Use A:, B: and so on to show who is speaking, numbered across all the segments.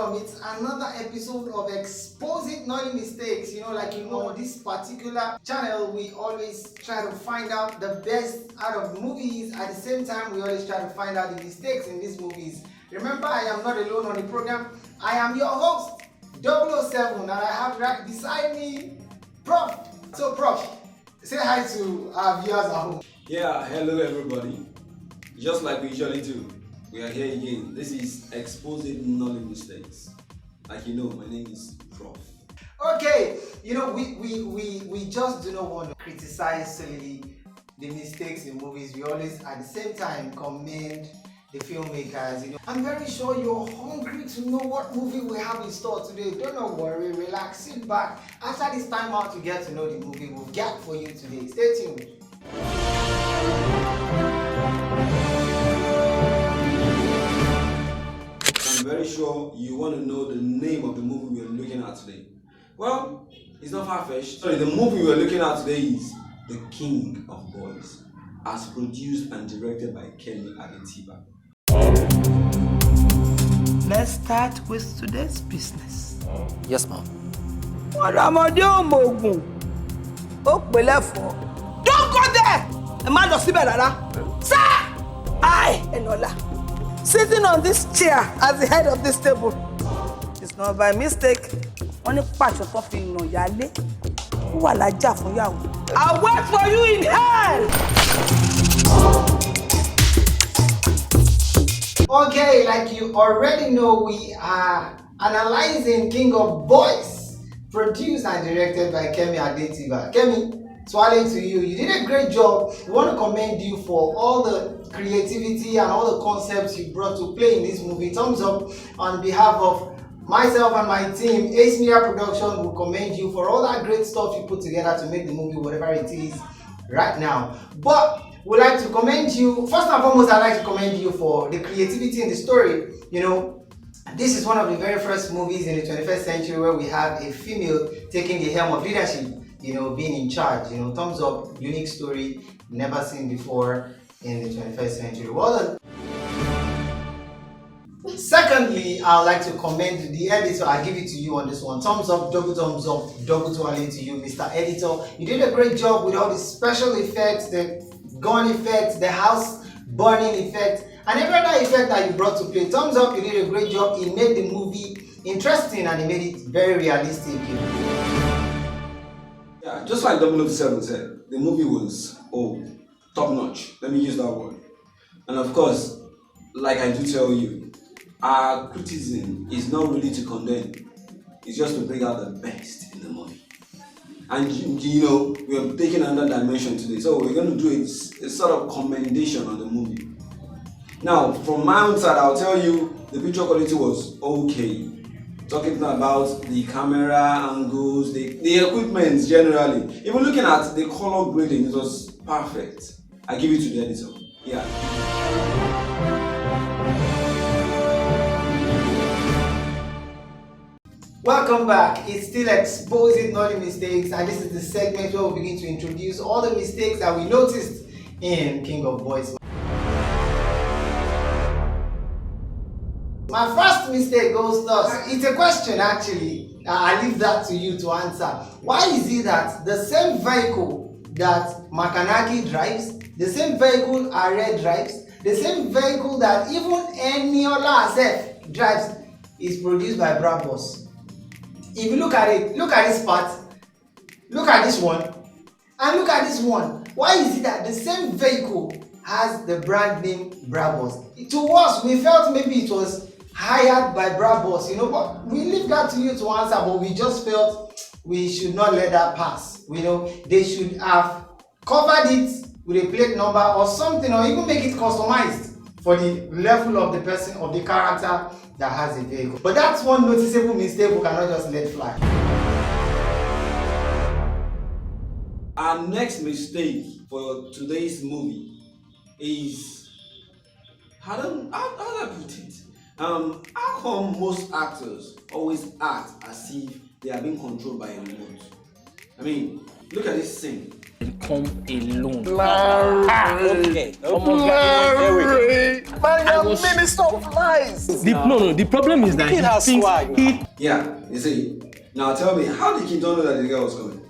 A: welcome. It's another episode of Exposing Nolly Mistakes. This particular channel, we always try to find out the best out of movies. At the same time, we always try to find out the mistakes in these movies. Remember, I am not alone on the program. I am your host, 007, and I have right beside me, Prof. So, Prof, say hi to our viewers at home.
B: Yeah, hello everybody. Just like we usually do, we are here again. This is Exposing Nolly Mistakes. Like you know, my name is Prof.
A: Okay, we just do not want to criticize solely the mistakes in movies. We always, at the same time, commend the filmmakers. I'm very sure you're hungry to know what movie we have in store today. Don't worry, relax, sit back. After this time out, you get to know the movie we've got for you today. Stay tuned.
B: I'm very sure you want to know the name of the movie we're looking at today. Well, it's not far-fetched. Sorry, the movie we're looking at today is The King of Boys, as produced and directed by Kemi Adetiba.
C: Let's start with today's business.
D: Yes, ma'am.
C: Don't go there! A man of Sibelara. Sir! I, Enola, sitting on this chair at the head of this table. It's not by mistake. Only patch of coffee in Yale. Who are like Jack for you? I'll wait for you in hell!
A: Okay, like you already know, we are analyzing King of Boys, produced and directed by Kemi Adetiba. Kemi, swallowing to you. You did a great job. We want to commend you for all the creativity and all the concepts you brought to play in this movie. Thumbs up on behalf of myself and my team. Ace Media Production will commend you for all that great stuff you put together to make the movie whatever it is right now. But we'd like to commend you. First and foremost, I'd like to commend you for the creativity in the story. This is one of the very first movies in the 21st century where we have a female taking the helm of leadership, being in charge. Thumbs up, unique story, never seen before in the 21st century. Well done. Secondly, I'd like to commend the editor. I give it to you on this one. Thumbs up, double twirling to you, Mr. Editor. You did a great job with all the special effects, the gun effects, the house burning effect, and every other effect that you brought to play. Thumbs up, you did a great job. It made the movie interesting and it made it very realistic.
B: Yeah, just like 007 said, the movie was top notch. Let me use that word. And of course, like I do tell you, our criticism is not really to condemn. It's just to bring out the best in the movie. And we are taking another dimension today. So we're going to do a sort of commendation on the movie. Now, from my own side, I'll tell you the picture quality was okay. Talking about the camera angles, the equipment generally. Even looking at the color grading, it was perfect. I give it to the editor. Yeah.
A: Welcome back. It's still Exposing Nolly Mistakes, and this is the segment where we begin to introduce all the mistakes that we noticed in King of Boys. My first mistake goes thus. It's a question actually. I leave that to you to answer. Why is it that the same vehicle that Makanaki drives, the same vehicle Are drives, the same vehicle that even Eniola herself drives is produced by Brabus? If you look at it, look at this part, look at this one, and look at this one. Why is it that the same vehicle has the brand name Brabus? To us, we felt maybe it was hired by Brabus, but we leave that to you to answer, but we just felt we should not let that pass. They should have covered it with a plate number or something, or even make it customized for the level of the person, of the character that has a vehicle. But that's one noticeable mistake we cannot just let fly.
B: Our next mistake for today's movie is, how do I put it? How come most actors always act as if they are being controlled by a remote? I mean, look at this scene.
D: Come alone.
E: Okay. Man, you're minister of lies.
D: The problem is that
E: He has
D: thinks
E: swag now.
B: Yeah, you see. Now tell me, how did Keaton know that the girl was coming?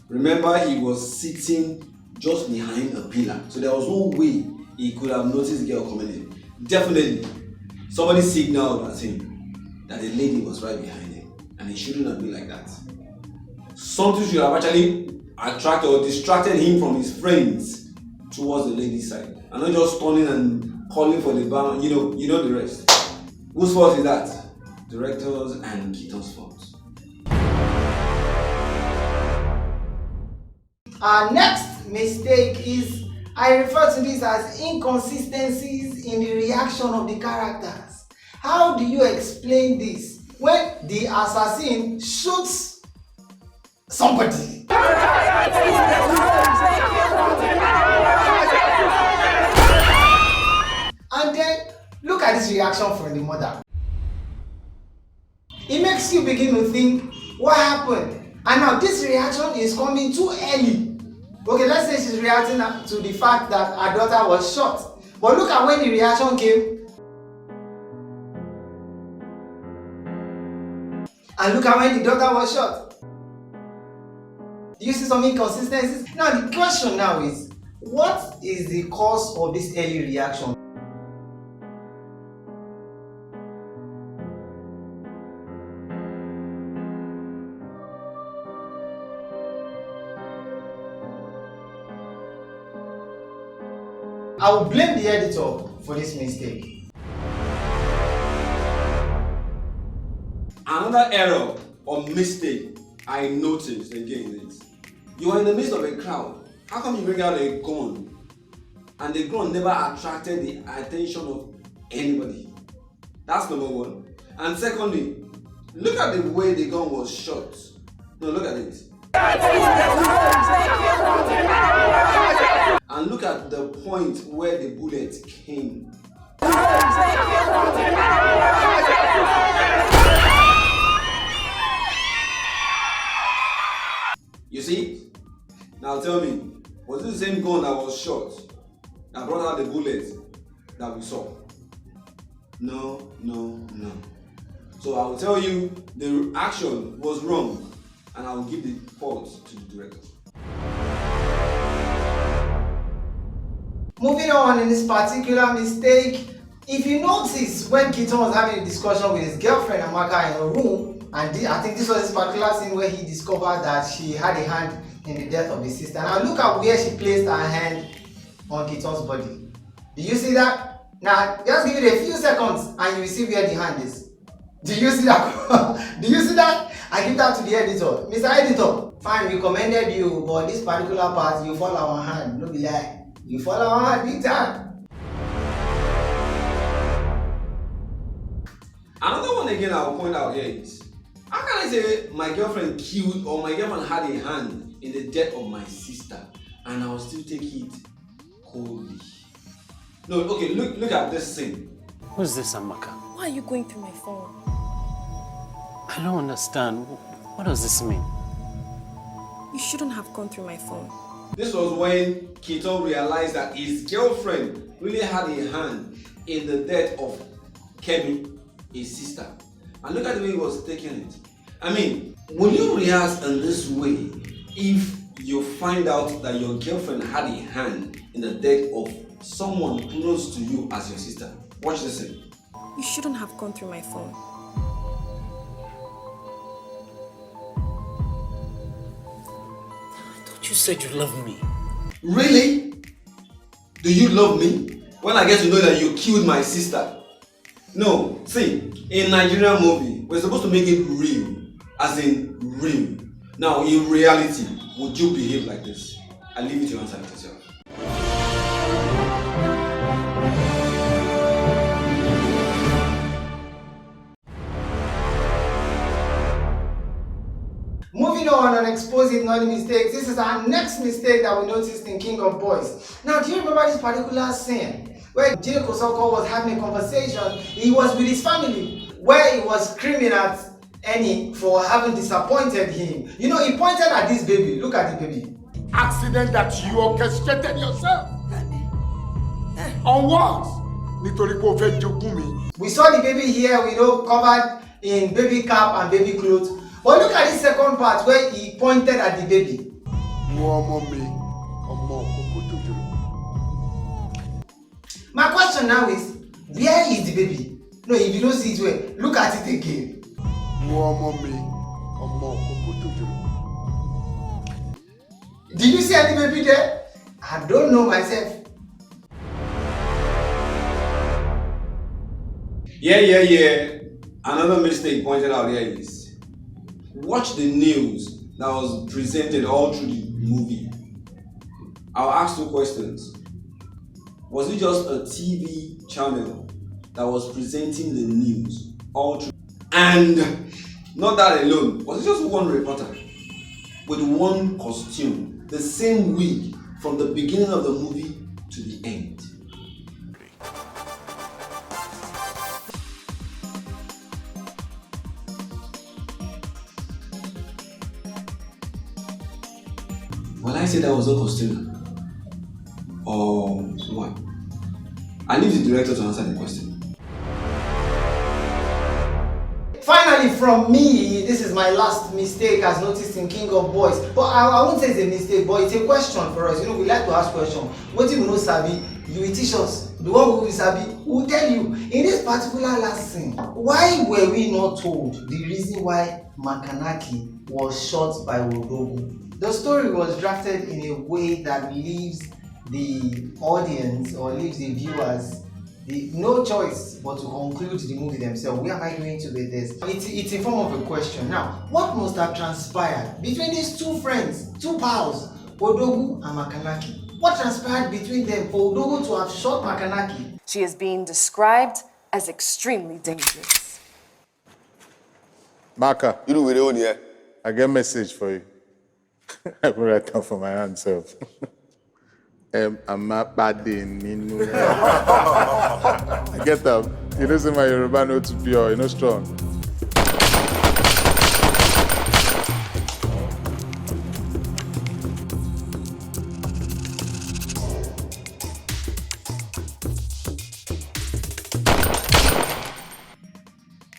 B: Remember, he was sitting just behind a pillar, so there was no way he could have noticed the girl coming in. Definitely, somebody signaled at him that the lady was right behind him, and it shouldn't have been like that. Something should have actually attracted or distracted him from his friends towards the lady's side, and not just turning and calling for the bar. You know the rest. Whose fault is that? Directors and Keaton's fault.
A: Our next mistake is, I refer to this as inconsistencies in the reaction of the characters. How do you explain this when the assassin shoots somebody? And then look at this reaction from the mother. It makes you begin to think, what happened? And now this reaction is coming too early. Okay, let's say she's reacting to the fact that her daughter was shot. But look at when the reaction came. And look at when the daughter was shot. Do you see some inconsistencies? Now the question now is, what is the cause of this early reaction? I will blame the editor for this mistake.
B: Another error or mistake I noticed again is, you are in the midst of a crowd. How come you bring out a gun and the gun never attracted the attention of anybody? That's number one. And secondly, look at the way the gun was shot. No, look at it. And look at the point where the bullet came. You see? Now tell me, was it the same gun that was shot that brought out the bullet that we saw? No. So I will tell you the action was wrong, and I will give the fault to the director.
A: Moving on in this particular mistake, if you notice when Keaton was having a discussion with his girlfriend Amaka in a room, and I think this was this particular scene where he discovered that she had a hand in the death of his sister. Now look at where she placed her hand on Keaton's body. Do you see that? Now just give it a few seconds and you will see where the hand is. Do you see that? Do you see that? I give that to the editor. Mr. Editor, fine, we commended you, but this particular part you fall our hand, no be lie. You fall our hand big time.
B: Another one again I will point out here is, how can I say my girlfriend killed or my girlfriend had a hand in the death of my sister and I will still take it coldly? No, okay, look at this scene.
D: Who's this Amaka?
F: Why are you going through my phone?
D: I don't understand. What does this mean?
F: You shouldn't have gone through my phone.
B: This was when Keaton realized that his girlfriend really had a hand in the death of Kemi, his sister. And look at the way he was taking it. I mean, will you react in this way if you find out that your girlfriend had a hand in the death of someone close to you as your sister? Watch this scene.
F: You shouldn't have gone through my phone.
D: You said you love me.
B: Really? Do you love me? When I get to know that you killed my sister? No, see, in Nigerian movie, we're supposed to make it real, as in real. Now, in reality, would you behave like this? I leave it to answer it yourself.
A: Moving on exposing Nolly mistakes, this is our next mistake that we noticed in King of Boys. Now, do you remember this particular scene where Jay Kosoko was having a conversation? He was with his family, where he was screaming at Annie for having disappointed him. You know, he pointed at this baby. Look at the baby.
G: accident that you orchestrated yourself. On what? Nítorí pé o fẹ́ jogún mi.
A: We saw the baby here, covered in baby cap and baby clothes. But look at the second part where he pointed at the baby. My question now is, where is the baby? No, if you don't see it well, look at it again. Did you see any baby there? I don't know myself.
B: Yeah. Another mistake pointed out here is, watch the news that was presented all through the movie. I'll ask 2 questions. Was it just a TV channel that was presenting the news all through? And not that alone, was it just one reporter with one costume, the same wig from the beginning of the movie to the end? Well, I said that was a costume. Or what? I leave the director to answer the question.
A: Finally, from me, this is my last mistake as noticed in King of Boys. But I won't say it's a mistake, but it's a question for us. We like to ask questions. What if we know Sabi? You will teach us. The one who will Sabi will tell you. In this particular last scene, why were we not told the reason why Makanaki was shot by Odogu? The story was drafted in a way that leaves the audience or leaves the viewers no choice but to conclude the movie themselves. Where am I going to with this? It's in form of a question. Now, what must have transpired between these 2 friends, 2 pals, Odogu and Makanaki? What transpired between them for Odogu to have shot Makanaki?
H: She is being described as extremely dangerous.
I: Maka,
E: You know we're on here.
I: I get a message for you. I will write down for my hand self. I'm not bad in I get them. You know, say my Yoruba know to pure, strong.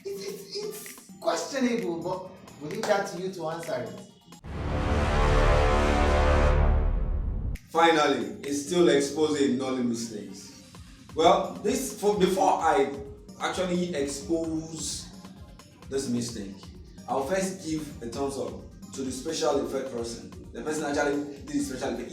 A: It's questionable, but we leave that to you to answer it.
B: Finally, it's still exposing Nolly mistakes. Well, before I actually expose this mistake, I'll first give a thumbs up to the special effect person. The person actually did the special effect.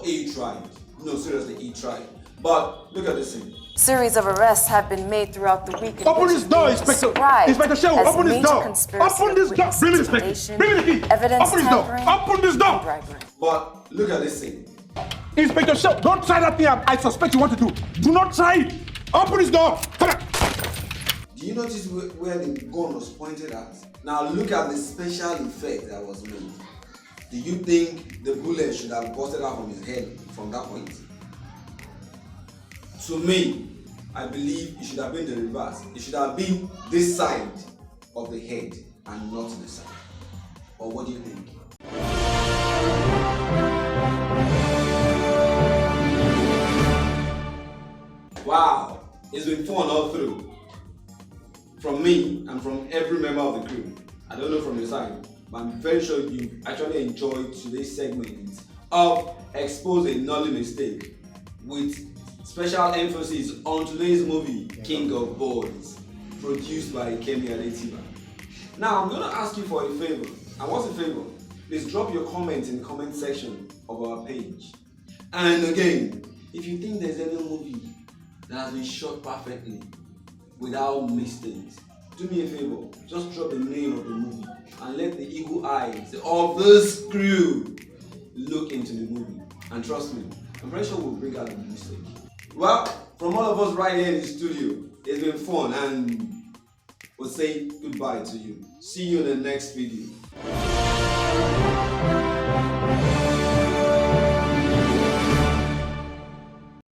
B: He tried. No, seriously, he tried. But look at this thing.
H: Series of arrests have been made throughout the week.
G: Open this door, Inspector! Inspector Shehu, open this door! Open this door! Bring me the Inspector! Bring me the key!
H: Evidence
G: Open this door!
H: tampering,
G: Open this door!
H: bribery.
B: But look at this thing.
G: Inspector Shehu, don't try that thing I suspect you want to do. Do not try it! Open this door! Come on!
B: Do you notice where the gun was pointed at? Now look at the special effect that was made. Do you think the bullet should have busted out from his head from that point? To me, I believe it should have been the reverse. It should have been this side of the head and not this side. Or what do you think? Wow, it's been fun all through. From me and from every member of the crew. I don't know from your side, but I'm very sure you actually enjoyed today's segment of exposing Nolly mistake with special emphasis on today's movie, King of Boys, produced by Kemi and Adetiba. Now, I'm going to ask you for a favor. And what's the favor? Please drop your comments in the comment section of our page. And again, if you think there's any movie that has been shot perfectly, without mistakes, do me a favor, just drop the name of the movie and let the eagle eyes of this crew look into the movie. And trust me, I'm very sure we'll bring out the mistake. Well, from all of us right here in the studio, it's been fun and we'll say goodbye to you. See you in the next video.